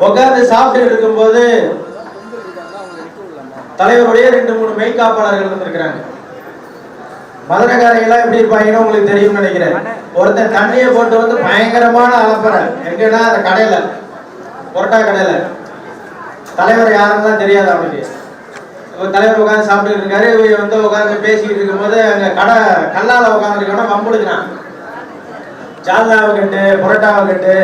உட்கார்ந்து சாப்பிட்டு இருக்கும்போது தலைவருடைய 2-3 மெய்காப்பாளர்கள் வந்திருக்கிறாங்க. மதுரைக்காரையெல்லாம் எப்படி இருப்பாங்கன்னு உங்களுக்கு தெரியும்னு நினைக்கிறேன். ஒருத்தர் தண்ணியை போட்டு வந்து பயங்கரமான அலப்பறை எங்கன்னா அந்த கடையில பொரோட்டா கடையில தலைவர் யாருன்னு தான் தெரியாது அவனுக்கு. தலைவர் உட்காந்து சாப்பிட்டு இருக்காரு, இவங்க வந்து உட்காந்து பேசிக்கிட்டு இருக்கும்போது அங்க கடை கல்லால உட்காந்துருக்கோன்னா வம்புடுக்கிறான். சால்னாவை கட்டு, பொரோட்டாவை கட்டு,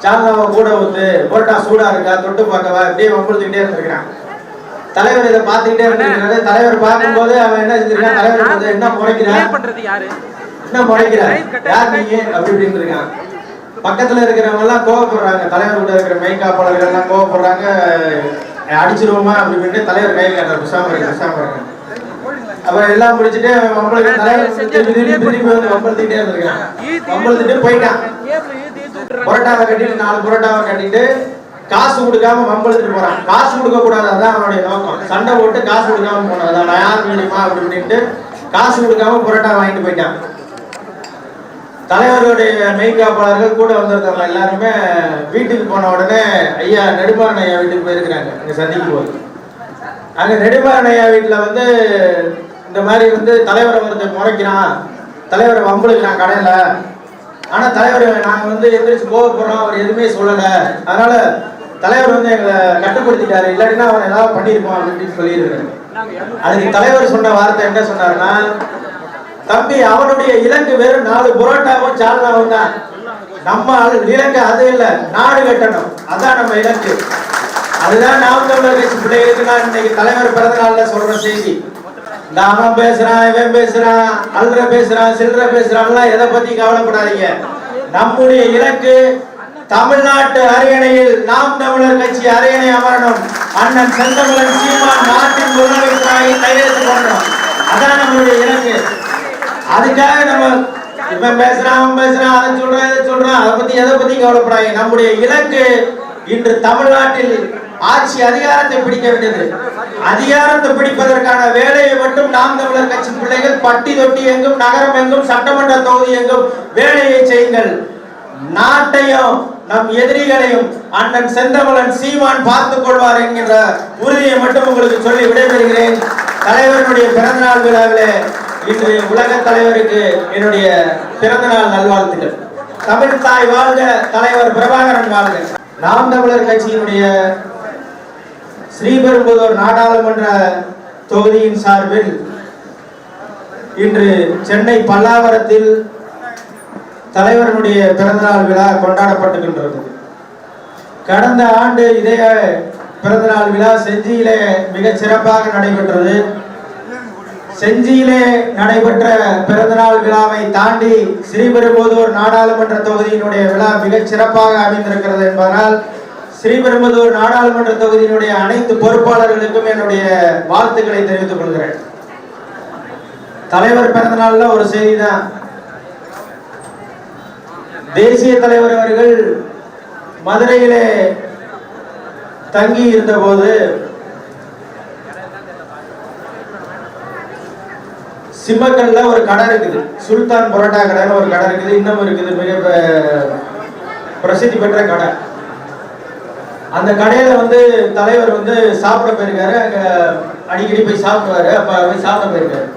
சால்னாவை கூட ஊத்து, பொரோட்டா சூடா இருக்கா, தொட்டு பார்க்கவா, இப்படியே வம்புடுத்துக்கிட்டே இருந்திருக்கிறான். தலைவர் இதை பார்த்துக்கிட்டே இருந்திருக்காரு. தலைவர் பார்க்கும்போது அவன் என்ன செஞ்சிருக்கான், தலைவர் வந்து என்ன முறைக்கிறான், என்ன முறைக்கிறார், யார் நீங்க அப்படி இப்படின்னு இருக்கான். பக்கத்துல இருக்கிறவங்க எல்லாம் கோவப்படுறாங்க. தலைவர் கூட இருக்கிற மெய்காப்பாளர்கள் எல்லாம் கோவப்படுறாங்க. அடிச்சிருவோமா அப்படி இப்படின்னு தலைவர் கை காட்டுறாரு, புசாம இருக்கு. அப்புறம் எல்லாம் முடிச்சுட்டு வம்பளுக்கு தலைவர் திரும்பி வந்து வம்பளுத்திட்டே இருந்திருக்கான். வம்பளுத்திட்டு போயிட்டான். புரோட்டாவை கட்டிட்டு 4 புரோட்டாவை கட்டிட்டு காசு கொடுக்காம வம்பளுத்துட்டு போறான். காசு கொடுக்க கூடாது, அதான் அவனுடைய நோக்கம். சண்டை போட்டு காசு கொடுக்காம போனது, நான் யார் வேணுமா அப்படி இப்படின்ட்டு காசு கொடுக்காம புரோட்டா வாங்கிட்டு போயிட்டான். தலைவருடைய மெய்காப்பாளர்கள் கூட வந்திருந்தவங்க எல்லாருமே வீட்டுக்கு போன உடனே ஐயா நெடுமாறன் ஐயா வீட்டுக்கு போயிருக்கிறாங்க. அங்க சந்திக்கும் போது அங்க நெடுமாறன் ஐயா வீட்டுல வந்து இந்த மாதிரி வந்து தலைவரை ஒருத்தர் முறைக்கிறான், தலைவரை வம்பளுக்கிறான் கடையில. ஆனா தலைவர் நாங்க வந்து எந்திரிச்சு கோவப்படுறோம், அவர் எதுவுமே சொல்லல, அதனால தலைவர் வந்து எங்களை கட்டுப்படுத்திட்டாரு, இல்லாட்டினா அவன் ஏதாவது பண்ணிருப்போம் அப்படின்னு சொல்லியிருக்காரு. அதுக்கு தலைவர் சொன்ன வார்த்தை என்ன சொன்னாருன்னா, தம்பி அவனுடைய இலக்கு வெறும் 4 புரோட்டாவும் சால்னாவும் தான். நம்ம இலக்கு அது இல்லை, நாடு கட்டணும், அதான் நம்ம இலக்கு. அதுதான் நாம் தமிழர் கட்சி பிள்ளைகளுக்கு நான் இன்னைக்கு தலைவர் பிறந்த நாள்ல சொல்ற செய்தி. இந்த அவன் பேசுறான், இவன் பேசுறான், அல்ற பேசுறான், சில்ற பேசுறான்லாம் எதை பத்தி கவலைப்படாதீங்க. நம்முடைய இலக்கு தமிழ்நாட்டு அரியணையில் நாம் தமிழர் கட்சி அரியணை அமரணும். அண்ணன் செந்தமிழன் சீமான் நாட்டின் முதலமைச்சராக கையெழுத்து போடணும், அதான் நம்மளுடைய இலக்கு. அதுக்காக நம்ம இவன் பேசுறான், அவன் பேசுறான், அதை சொல்றான், இதை சொல்றான், அதை பத்தி எதை பத்தி கவலைப்படாங்க. நம்முடைய இலக்கு இன்று தமிழ்நாட்டில் ஆட்சி அதிகாரத்தை பிடிக்க வேண்டியது. அதிகாரத்தை பிடிப்பதற்கான வேலையை மட்டும் நாம் தமிழர் கட்சி பிள்ளைகள் பட்டி தொட்டி எங்கும், நகரம் எங்கும், சட்டமன்ற தொகுதி எங்கும் வேலையை செய்யுங்கள். நாட்டையும் நம் எதிரிகளையும் அண்ணன் செந்தமிழன் சீமான் பார்த்துக் கொள்வார் என்கின்ற உறுதியை மட்டும் உங்களுக்கு சொல்லி விடைபெறுகிறேன். தலைவருடைய பிறந்தநாள் விழாவிலே இன்று உலக தலைவருக்கு என்னுடைய பிறந்தநாள் நல்வாழ்த்துக்கள். தமிழ் தாய் வாழ்க, தலைவர் பிரபாகரன் வாழ்க. நாம் தமிழர் கட்சியினுடைய ஸ்ரீபெரும்புதூர் நாடாளுமன்ற தொகுதியின் சார்பில் இன்று சென்னை பல்லாவரத்தில் தலைவருடைய பிறந்தநாள் விழா கொண்டாடப்பட்டுகின்றது. கடந்த ஆண்டு இதே பிறந்தநாள் விழா செஞ்சியிலே மிக சிறப்பாக நடைபெற்றது. செஞ்சியிலே நடைபெற்ற பிறந்தநாள் விழாவை தாண்டி ஸ்ரீபெரும்புதூர் நாடாளுமன்ற தொகுதியினுடைய விழா மிக சிறப்பாக அமைந்திருக்கிறது என்பதனால் ஸ்ரீபெரும்புதூர் நாடாளுமன்ற தொகுதியினுடைய அனைத்து பொறுப்பாளர்களுக்கும் என்னுடைய வாழ்த்துக்களை தெரிவித்துக் கொள்கிறேன். தலைவர் பிறந்த நாள்ல ஒரு செய்தி தான். தேசிய தலைவர் அவர்கள் மதுரையிலே தங்கி இருந்த போது சிம்மக்கல்ல ஒரு கடை இருக்குது, சுல்தான் பரோட்டா கடைன்னு ஒரு கடை இருக்குது, இன்னும் இருக்குது, மிக பிரசித்தி பெற்ற கடை. அந்த கடையில வந்து தலைவர் வந்து சாப்பிட போயிருக்காரு, அங்க அடிக்கடி போய் சாப்பிடுவாரு. அப்ப போய் சாப்பிட போயிருக்காரு.